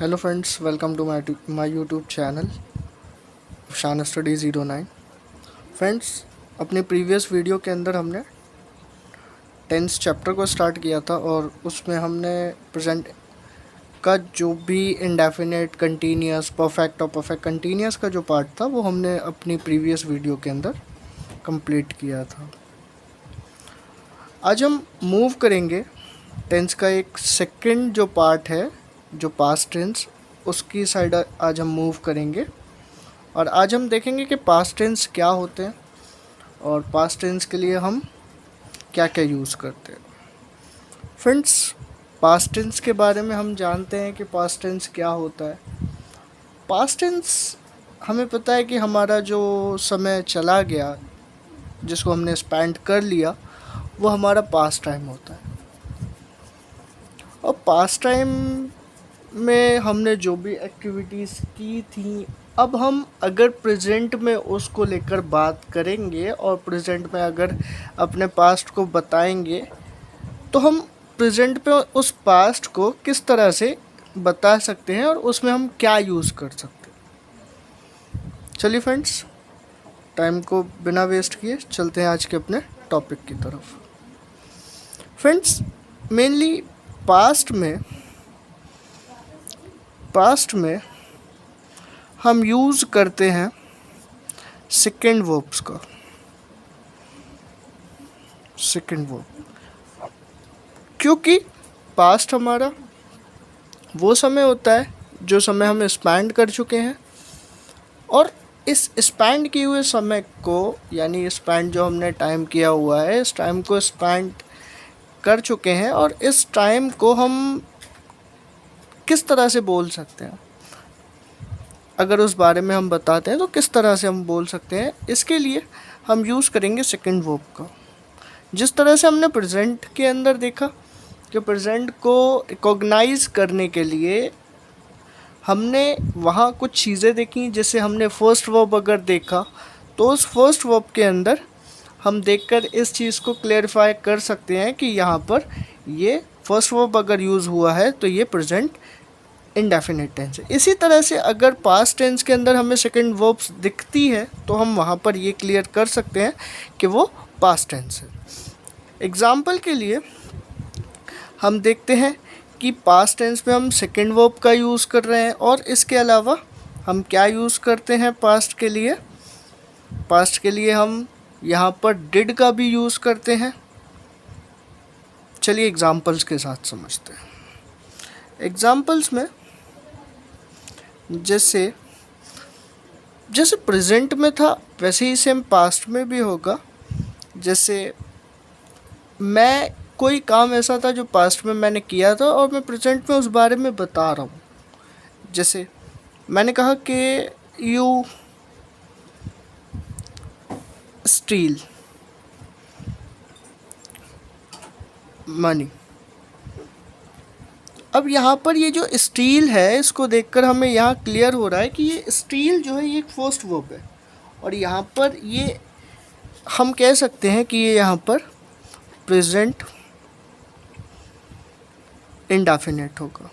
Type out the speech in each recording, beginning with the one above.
Hello friends, welcome to my YouTube channel Shan study 09। Friends, अपने previous video के अंदर हमने टेंस चैप्टर को स्टार्ट किया था और उसमें हमने प्रेजेंट का जो भी इंडेफिनेट, कंटीन्यूअस, परफेक्ट और परफेक्ट कंटीन्यूअस का जो पार्ट था वो हमने अपनी प्रीवियस वीडियो के अंदर कंप्लीट किया था। आज हम मूव करेंगे टेंस का एक सेकंड जो पार्ट है, जो पास्ट टेंस, उसकी साइड आज हम मूव करेंगे। और आज हम देखेंगे कि पास्ट टेंस क्या होते हैं और पास्ट टेंस के लिए हम क्या क्या यूज़ करते हैं। फ्रेंड्स, पास्ट टेंस के बारे में हम जानते हैं कि पास्ट टेंस क्या होता है। पास्ट टेंस हमें पता है कि हमारा जो समय चला गया, जिसको हमने स्पेंड कर लिया, वो हमारा पास्ट टाइम होता है। और पास्ट टाइम में हमने जो भी एक्टिविटीज़ की थी, अब हम अगर प्रेजेंट में उसको लेकर बात करेंगे और प्रेजेंट में अगर अपने पास्ट को बताएंगे, तो हम प्रेजेंट पे उस पास्ट को किस तरह से बता सकते हैं और उसमें हम क्या यूज़ कर सकते हैं। चलिए फ्रेंड्स, टाइम को बिना वेस्ट किए चलते हैं आज के अपने टॉपिक की तरफ। फ्रेंड्स, मेनली पास्ट में हम यूज़ करते हैं सेकेंड वर्ब्स का। सेकेंड वर्ब, क्योंकि पास्ट हमारा वो समय होता है जो समय हम स्पेंड कर चुके हैं, और इस स्पेंड किए हुए समय को, यानी स्पेंड जो हमने टाइम किया हुआ है, इस टाइम को स्पेंड कर चुके हैं और इस टाइम को हम किस तरह से बोल सकते हैं, अगर उस बारे में हम बताते हैं तो किस तरह से हम बोल सकते हैं। इसके लिए हम यूज़ करेंगे सेकंड वर्ब का। जिस तरह से हमने प्रेजेंट के अंदर देखा कि प्रेजेंट को रिकॉग्नाइज करने के लिए हमने वहाँ कुछ चीज़ें देखी। जैसे हमने फर्स्ट वर्ब अगर देखा तो उस फर्स्ट वर्ब के अंदर हम देखकर इस चीज़ को क्लेरिफाई कर सकते हैं कि यहाँ पर ये फर्स्ट वर्ब अगर यूज़ हुआ है तो ये प्रेजेंट इंडेफिनिट टेंस है। इसी तरह से अगर पास्ट टेंस के अंदर हमें सेकंड वर्ब्स दिखती है तो हम वहाँ पर ये क्लियर कर सकते हैं कि वो पास्ट टेंस है। एग्जाम्पल के लिए हम देखते हैं कि पास्ट टेंस में हम सेकंड वर्ब का यूज़ कर रहे हैं, और इसके अलावा हम क्या यूज़ करते हैं पास्ट के लिए। पास्ट के लिए हम यहाँ पर डिड का भी यूज़ करते हैं। चलिए एग्जाम्पल्स के साथ समझते हैं। एग्जाम्पल्स में जैसे प्रेजेंट में था वैसे ही सेम पास्ट में भी होगा। जैसे मैं कोई काम ऐसा था जो पास्ट में मैंने किया था और मैं प्रेजेंट में उस बारे में बता रहा हूँ। जैसे मैंने कहा कि यू स्टील मनी। अब यहाँ पर ये जो स्टील है, इसको देखकर हमें यहाँ क्लियर हो रहा है कि ये स्टील जो है ये एक फर्स्ट वर्ब है, और यहाँ पर ये हम कह सकते हैं कि ये यहाँ पर प्रेजेंट इंडेफिनिट होगा।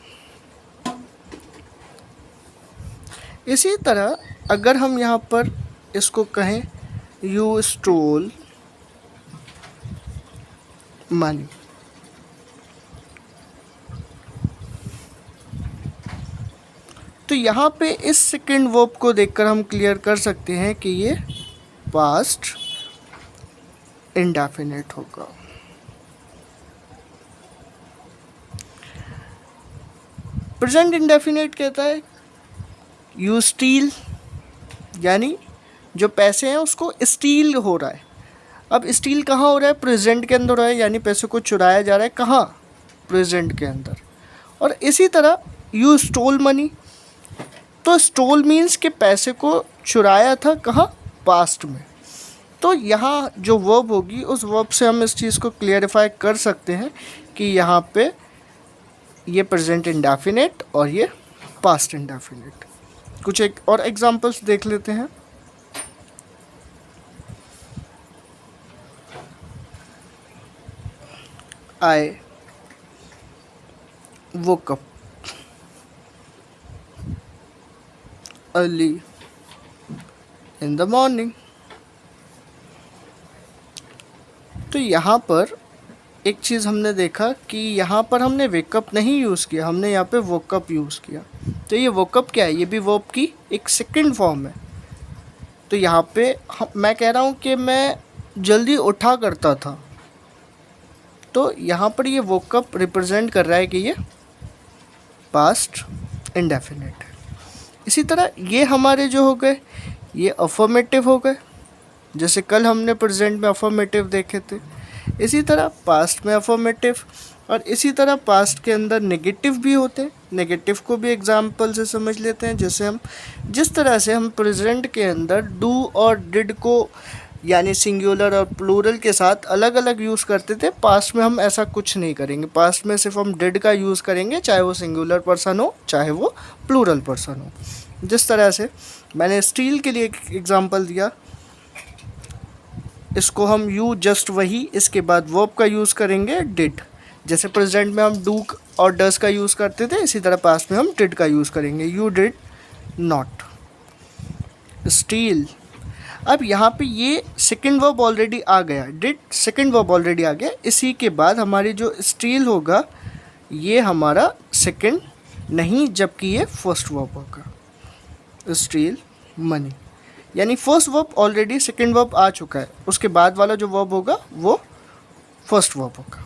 इसी तरह अगर हम यहाँ पर इसको कहें यू स्टोल मनी, तो यहाँ पे इस सेकंड वर्ब को देखकर हम क्लियर कर सकते हैं कि ये पास्ट इंडेफिनिट होगा। प्रेजेंट इंडेफिनिट कहता है यू स्टील, यानी जो पैसे हैं उसको स्टील हो रहा है। अब स्टील कहाँ हो रहा है? प्रेजेंट के अंदर हो रहा है, यानी पैसे को चुराया जा रहा है। कहाँ? प्रेजेंट के अंदर। और इसी तरह यू स्टोल मनी, तो स्टोल मीन्स कि पैसे को चुराया था। कहाँ? पास्ट में। तो यहाँ जो वर्ब होगी, उस वर्ब से हम इस चीज़ को क्लियरिफाई कर सकते हैं कि यहाँ पे ये प्रेजेंट इंडेफिनिट और ये पास्ट इंडेफिनिट। कुछ एक और एग्जांपल्स देख लेते हैं। आई woke up, early in the morning. तो यहाँ पर एक चीज़ हमने देखा कि यहाँ पर हमने वेकअप नहीं यूज़ किया, हमने यहाँ पे वोकअप यूज़ किया। तो ये वोकअप क्या है? ये भी वर्ब की एक सेकंड फॉर्म है। तो यहाँ पे मैं कह रहा हूँ कि मैं जल्दी उठा करता था, तो यहाँ पर ये वोकअप रिप्रेजेंट कर रहा है कि ये पास्ट इंडेफिनिट है। इसी तरह ये हमारे जो हो गए ये अफर्मेटिव हो गए, जैसे कल हमने प्रेजेंट में अफर्मेटिव देखे थे। इसी तरह पास्ट में अफर्मेटिव, और इसी तरह पास्ट के अंदर नेगेटिव भी होते हैं। नेगेटिव को भी एग्जाम्पल से समझ लेते हैं। जैसे हम जिस तरह से हम प्रेजेंट के अंदर डू और डिड को यानी सिंगुलर और प्लूरल के साथ अलग अलग यूज़ करते थे, पास्ट में हम ऐसा कुछ नहीं करेंगे। पास्ट में सिर्फ हम डिड का यूज़ करेंगे, चाहे वो सिंगुलर पर्सन हो चाहे वो प्लूरल पर्सन हो। जिस तरह से मैंने स्टील के लिए एक एग्जांपल दिया, इसको हम यू जस्ट वही, इसके बाद वर्ब का यूज़ करेंगे डिड। जैसे प्रेजेंट में हम डू और डस का यूज़ करते थे, इसी तरह पास्ट में हम डिड का यूज़ करेंगे। You did not steel. अब यहाँ पे ये सेकंड वर्ब ऑलरेडी आ गया, डिड सेकंड वर्ब ऑलरेडी आ गया। इसी के बाद हमारी जो स्टील होगा ये हमारा सेकंड नहीं, जबकि ये फर्स्ट वर्ब होगा। स्टील मनी, यानी first verb already second verb आ चुका है, उसके बाद वाला जो वर्ब होगा वो फर्स्ट वर्ब होगा।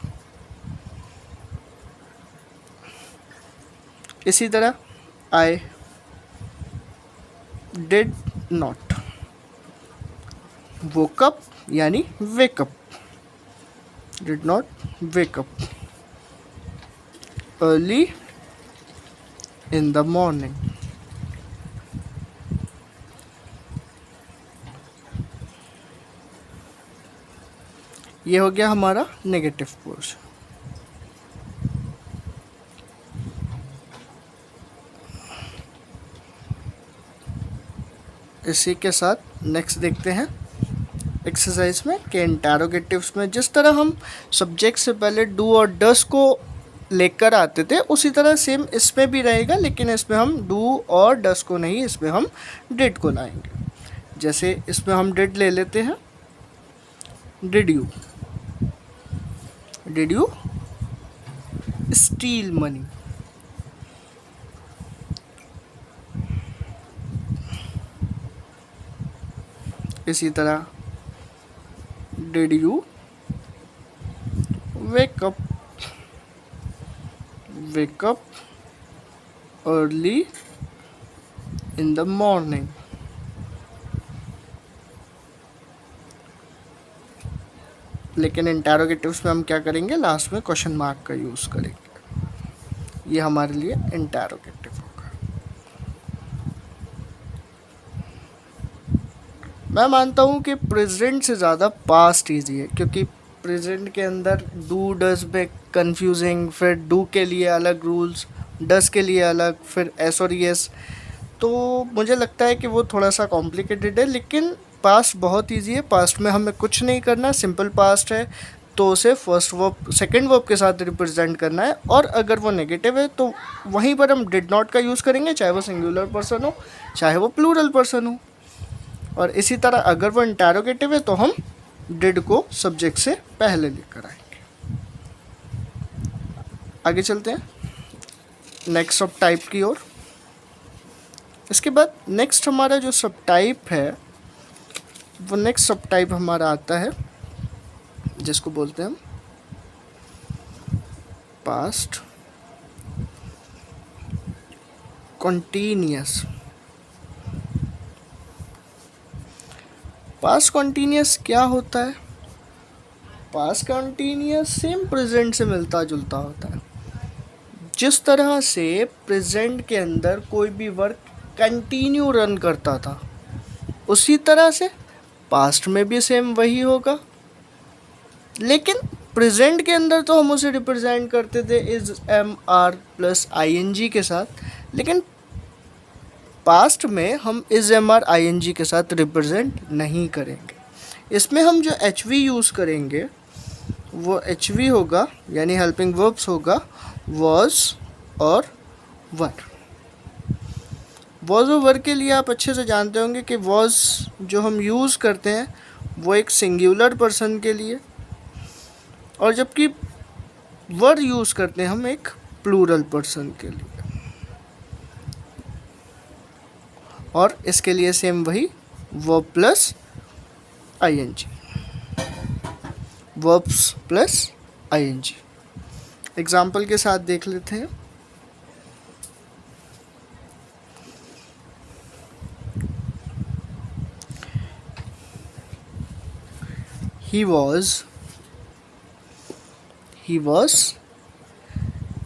इसी तरह आई डिड नॉट वोकअप यानी wake up, did not wake up early in the morning. ये हो गया हमारा नेगेटिव पोर्शन। इसी के साथ नेक्स्ट देखते हैं एक्सरसाइज में कि इंटरोगेटिव्स में जिस तरह हम सब्जेक्ट से पहले डू और डस को लेकर आते थे, उसी तरह सेम इसमें भी रहेगा, लेकिन इसमें हम डू और डस को नहीं, इसमें हम डिड को लाएंगे। जैसे इसमें हम डिड ले लेते हैं, डिड यू स्टील मनी। इसी तरह did you wake up early in the morning. लेकिन इंटरोगेटिव्स में हम क्या करेंगे, लास्ट में क्वेश्चन मार्क का यूज़ करेंगे। ये हमारे लिए इंटरोगेटिव होगा। मैं मानता हूँ कि प्रेजेंट से ज़्यादा पास्ट ईजी है, क्योंकि प्रेजेंट के अंदर डू डस में कंफ्यूजिंग, फिर डू के लिए अलग रूल्स, डस के लिए अलग, फिर एस और यस, तो मुझे लगता है कि वो थोड़ा सा कॉम्प्लिकेटेड है। लेकिन पास्ट बहुत इजी है। पास्ट में हमें कुछ नहीं करना, सिंपल पास्ट है तो उसे फर्स्ट वर्ब सेकंड वर्ब के साथ रिप्रेजेंट करना है, और अगर वो नेगेटिव है तो वहीं पर हम डिड नॉट का यूज़ करेंगे, चाहे वो सिंगुलर पर्सन हो चाहे वो प्लूरल पर्सन हो। और इसी तरह अगर वो इंटरोगेटिव है तो हम डिड को सब्जेक्ट से पहले लेकर आएंगे। आगे चलते हैं नेक्स्ट सब टाइप की ओर। इसके बाद नेक्स्ट हमारा जो सब टाइप है वो नेक्स्ट सब टाइप हमारा आता है जिसको बोलते हैं हम पास्ट कॉन्टीन्यूअस। पास्ट कॉन्टीन्यूअस क्या होता है? पास्ट कॉन्टीन्यूअस सेम प्रेजेंट से मिलता जुलता होता है। जिस तरह से प्रेजेंट के अंदर कोई भी वर्क कंटिन्यू रन करता था, उसी तरह से पास्ट में भी सेम वही होगा। लेकिन प्रेजेंट के अंदर तो हम उसे रिप्रेजेंट करते थे is am are plus I N G के साथ, लेकिन पास्ट में हम is am are I N G के साथ रिप्रेजेंट नहीं करेंगे। इसमें हम जो एच वी यूज़ करेंगे वो एच वी होगा, यानी हेल्पिंग वर्ब्स होगा वॉज और वर। वॉज और वर के लिए आप अच्छे से जानते होंगे कि वॉज जो हम यूज़ करते हैं वो एक सिंगुलर पर्सन के लिए, और जबकि वर यूज़ करते हैं हम एक प्लूरल पर्सन के लिए। और इसके लिए सेम वही verb plus ING, verbs plus ING. Example के साथ देख लेते हैं। He was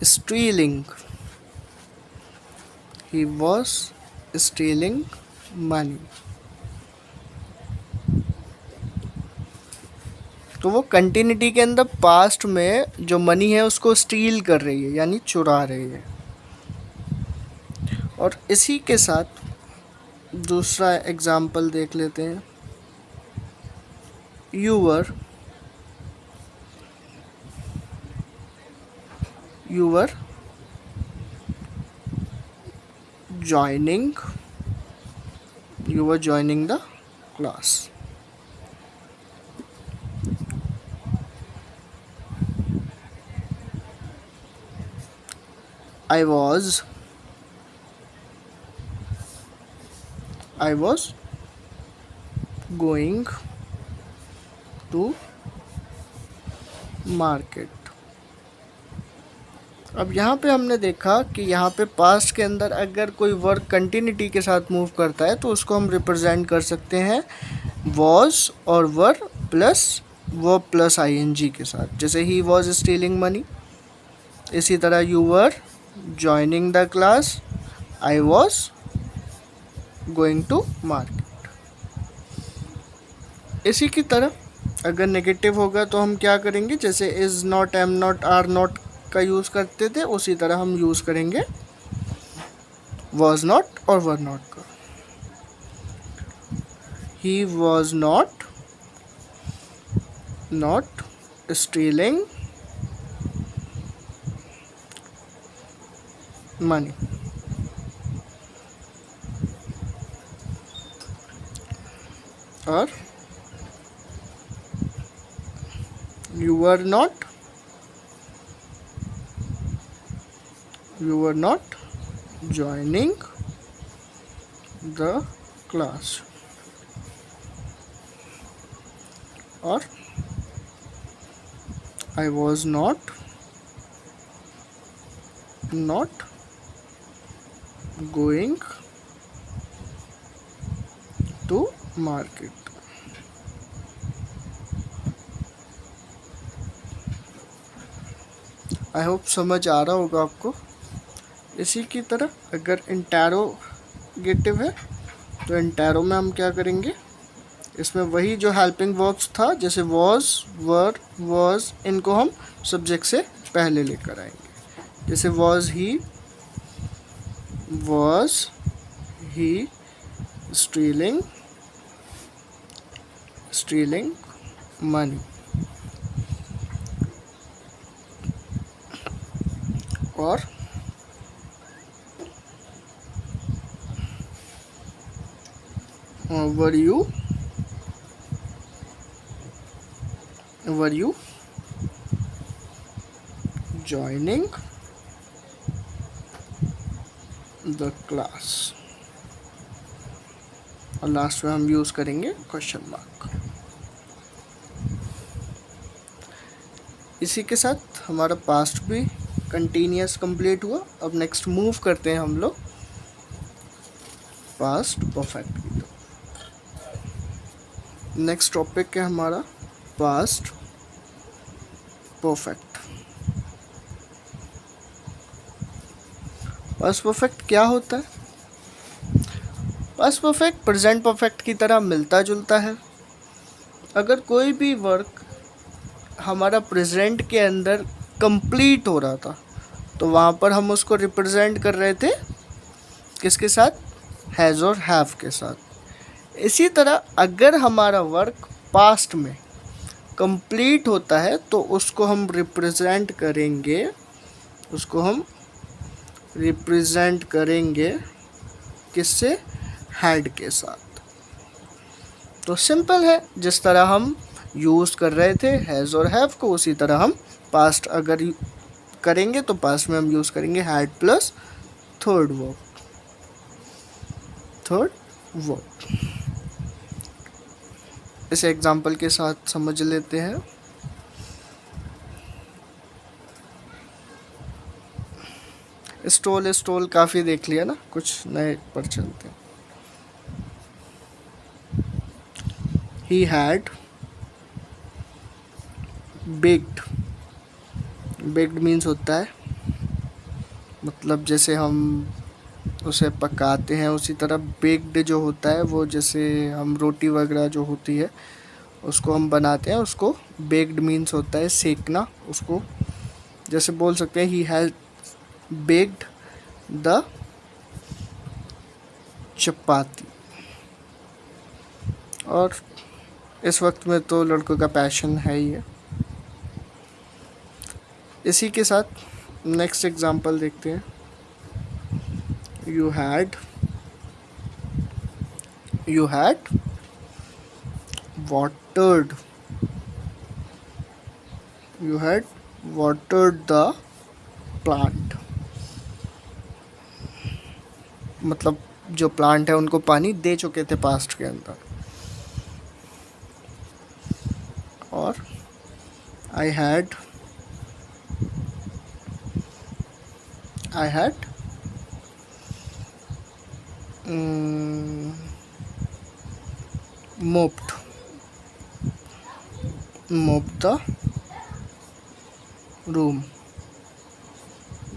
stealing. He was stealing money. तो वो कंटिन्यूटी के अंदर पास्ट में जो मनी है उसको स्टील कर रही है, यानी चुरा रही है। और इसी के साथ दूसरा एग्जाम्पल देख लेते हैं। You were joining the class. I was going to market. अब यहाँ पे हमने देखा कि यहाँ पे पास्ट के अंदर अगर कोई वर्क कंटिन्यूटी के साथ मूव करता है तो उसको हम रिप्रेजेंट कर सकते हैं वॉज और were plus verb plus ING के साथ। जैसे ही वॉज स्टीलिंग मनी, इसी तरह you were joining the class, I was going to market. इसी की तरह अगर नेगेटिव होगा तो हम क्या करेंगे, जैसे is not, am not, are not का यूज़ करते थे उसी तरह हम यूज़ करेंगे वॉज नॉट और वर नॉट का। He was not stealing money. और you were not joining the class. और I was not going to market. I hope समझ आ रहा होगा आपको। इसी की तरह अगर इंटेरोगेटिव है तो इंटेरो में हम क्या करेंगे, इसमें वही जो हेल्पिंग वर्ब्स था जैसे वॉज, वर, वॉज, इनको हम सब्जेक्ट से पहले लेकर आएंगे। जैसे वॉज ही स्टीलिंग मनी। और were you joining the class। और लास्ट में हम यूज़ करेंगे क्वेश्चन मार्क। इसी के साथ हमारा पास्ट भी कंटिन्यूस कंप्लीट हुआ। अब नेक्स्ट मूव करते हैं हम लोग पास्ट परफेक्ट की तरफ। नेक्स्ट टॉपिक है हमारा पास्ट परफेक्ट। पास्ट परफेक्ट क्या होता है? पास्ट परफेक्ट प्रेजेंट परफेक्ट की तरह मिलता जुलता है। अगर कोई भी वर्क हमारा प्रेजेंट के अंदर कंप्लीट हो रहा था तो वहाँ पर हम उसको रिप्रेजेंट कर रहे थे किसके साथ? हैज़ और हैव के साथ। इसी तरह अगर हमारा वर्क पास्ट में कंप्लीट होता है तो उसको हम रिप्रेजेंट करेंगे किससे? हैड के साथ। तो सिंपल है, जिस तरह हम यूज़ कर रहे थे हैज़ और हैव को, उसी तरह हम पास्ट अगर करेंगे तो पास्ट में हम यूज़ करेंगे हैड प्लस थर्ड वर्ब। इस एग्जाम्पल के साथ समझ लेते हैं। स्टोल काफ़ी देख लिया ना, कुछ नए पर चलते हैं। He had baked. Baked means होता है, मतलब जैसे हम उसे पकाते हैं उसी तरह बेक्ड जो होता है वो, जैसे हम रोटी वगैरह जो होती है उसको हम बनाते हैं, उसको बेक्ड मीन्स होता है सेकना। उसको जैसे बोल सकते हैं ही हैज़ बेक्ड द चपाती। और इस वक्त में तो लड़कों का पैशन है ही है। इसी के साथ नेक्स्ट एग्जांपल देखते हैं। You had watered the plant. मतलब जो प्लांट है उनको पानी दे चुके थे पास्ट के अंदर। और आई हैड मोप्ड द रूम,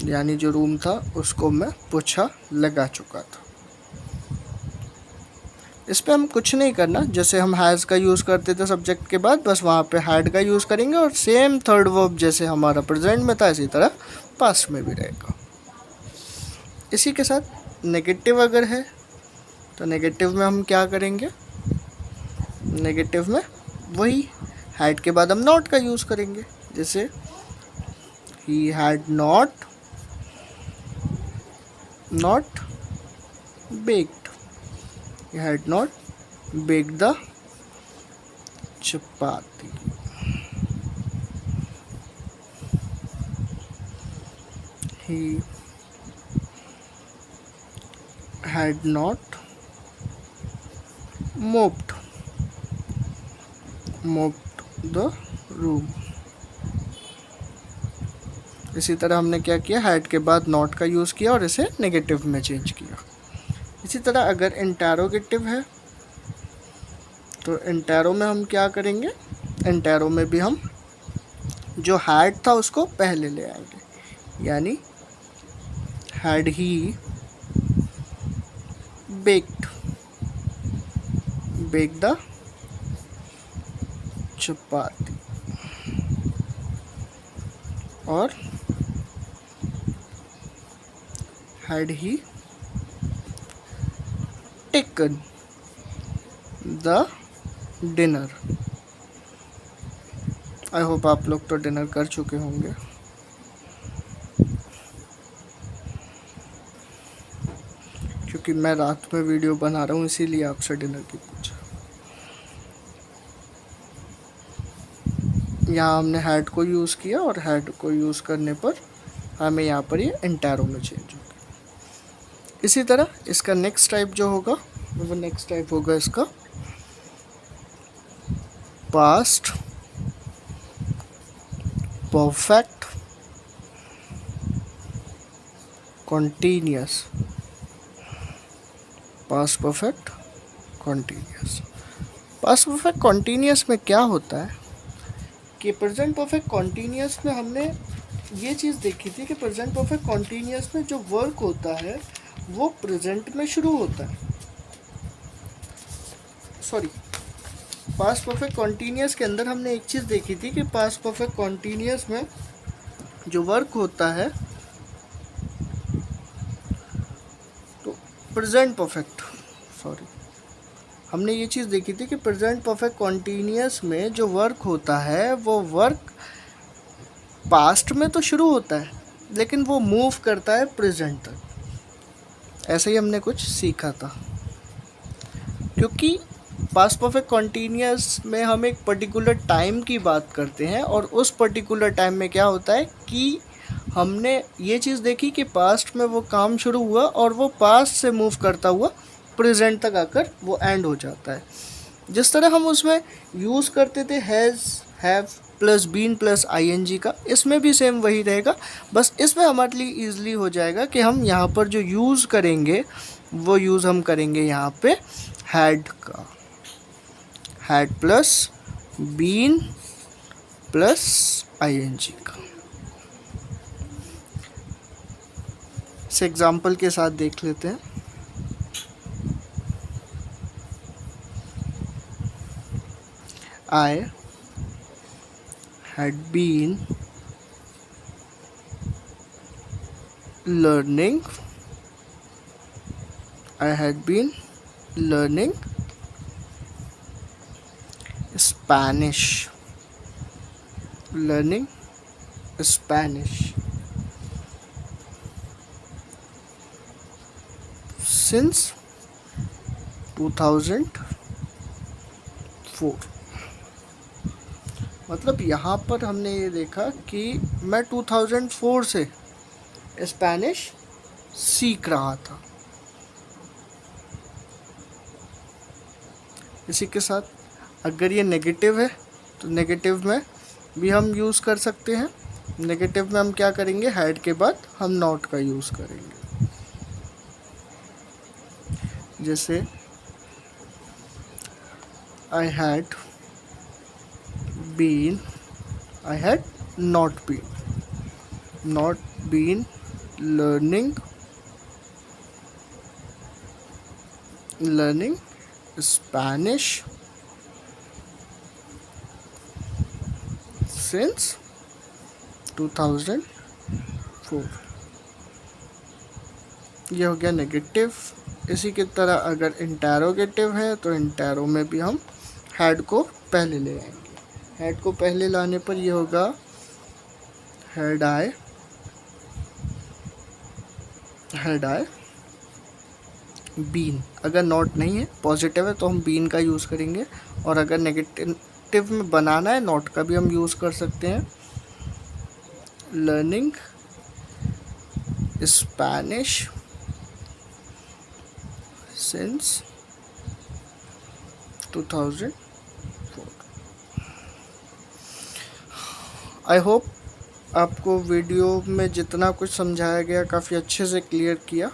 यानी जो रूम था उसको मैं पोछा लगा चुका था। इस पे हम कुछ नहीं करना, जैसे हम हैज़ का यूज़ करते थे सब्जेक्ट के बाद, बस वहाँ पे हैड का यूज़ करेंगे और सेम थर्ड वर्ब जैसे हमारा प्रेजेंट में था इसी तरह पास्ट में भी रहेगा। इसी के साथ नेगेटिव अगर है तो नेगेटिव में हम क्या करेंगे? नेगेटिव में वही हैड के बाद हम नॉट का यूज़ करेंगे, जैसे he had not baked, he had not baked the chapati. He had not mopped the room. इसी तरह हमने क्या किया, हैड के बाद नॉट का यूज़ किया और इसे नेगेटिव में चेंज किया। इसी तरह अगर इंटेरोगेटिव है तो इंटेरो में हम क्या करेंगे? इंटेरो में भी हम जो हैड था उसको पहले ले आएंगे, यानी हैड ही बेक्ड द चपाती। और had he taken the dinner। I hope आप लोग तो डिनर कर चुके होंगे। क्योंकि मैं रात में वीडियो बना रहा हूँ इसीलिए आपसे डिनर की पूछा। यहाँ हमने हैड को यूज़ किया और हैड को यूज़ करने पर हमें यहाँ पर ये इंटेरो में चेंज हो गया। इसी तरह इसका नेक्स्ट टाइप जो होगा वो नेक्स्ट टाइप होगा इसका past perfect continuous. Past perfect continuous में क्या होता है कि प्रेजेंट परफेक्ट कॉन्टीन्यूअस में हमने ये चीज़ देखी थी कि प्रेजेंट परफेक्ट कॉन्टीन्यूअस में जो वर्क होता है वो प्रेजेंट में शुरू होता है। पास्ट परफेक्ट कॉन्टीन्यूअस के अंदर हमने एक चीज़ देखी थी कि पास्ट परफेक्ट कॉन्टीन्यूअस में जो वर्क होता है तो प्रेजेंट परफेक्ट हमने ये चीज़ देखी थी कि प्रेजेंट परफेक्ट कॉन्टीन्यूअस में जो वर्क होता है वो वर्क पास्ट में तो शुरू होता है लेकिन वो मूव करता है प्रेजेंट तक। ऐसे ही हमने कुछ सीखा था। क्योंकि पास्ट परफेक्ट कॉन्टीन्यूअस में हम एक पर्टिकुलर टाइम की बात करते हैं और उस पर्टिकुलर टाइम में क्या होता है कि हमने ये चीज़ देखी कि पास्ट में वो काम शुरू हुआ और वो पास्ट से मूव करता हुआ प्रेजेंट तक आकर वो एंड हो जाता है। जिस तरह हम उसमें यूज़ करते थे has, have plus been plus ING का, इसमें भी सेम वही रहेगा। बस इसमें हमारे लिए ईजिली हो जाएगा कि हम यहाँ पर जो यूज़ करेंगे वो यूज़ हम करेंगे यहाँ पे हैड का, had plus been plus ING का। इस एग्जाम्पल के साथ देख लेते हैं। I had been learning Spanish since 2004। मतलब यहाँ पर हमने ये देखा कि मैं 2004 से स्पेनिश सीख रहा था। इसी के साथ अगर ये नेगेटिव है तो नेगेटिव में भी हम यूज़ कर सकते हैं। नेगेटिव में हम क्या करेंगे, हैड के बाद हम नॉट का यूज़ करेंगे। जैसे I had not been learning Spanish since 2004। ये हो गया नेगेटिव। इसी की तरह अगर इंटेरोगेटिव है तो इंटेरो में भी हम हैड को पहले ले आएंगे। हैड को पहले लाने पर ये होगा हैड आई बीन। अगर नॉट नहीं है, पॉजिटिव है, तो हम बीन का यूज़ करेंगे। और अगर नेगेटिव में बनाना है, नॉट का भी हम यूज़ कर सकते हैं। Learning Spanish since 2004। I hope आपको वीडियो में जितना कुछ समझाया गया काफ़ी अच्छे से क्लियर किया,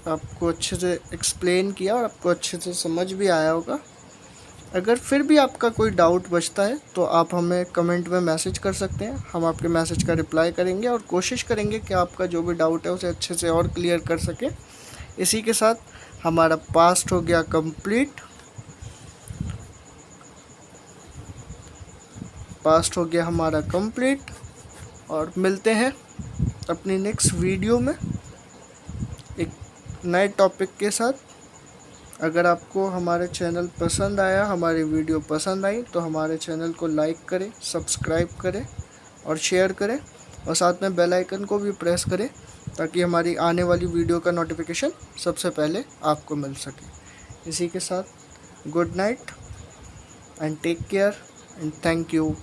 आपको अच्छे से एक्सप्लेन किया और आपको अच्छे से समझ भी आया होगा। अगर फिर भी आपका कोई डाउट बचता है तो आप हमें कमेंट में मैसेज कर सकते हैं। हम आपके मैसेज का रिप्लाई करेंगे और कोशिश करेंगे कि आपका जो भी डाउट है उसे अच्छे से और क्लियर कर सकें। इसी के साथ हमारा पास्ट हो गया कंप्लीट। और मिलते हैं अपनी नेक्स्ट वीडियो में एक नए टॉपिक के साथ। अगर आपको हमारे चैनल पसंद आया, हमारी वीडियो पसंद आई, तो हमारे चैनल को लाइक करें, सब्सक्राइब करें और शेयर करें और साथ में बेल आइकन को भी प्रेस करें ताकि हमारी आने वाली वीडियो का नोटिफिकेशन सबसे पहले आपको मिल सके। इसी के साथ good night and take care and thank you.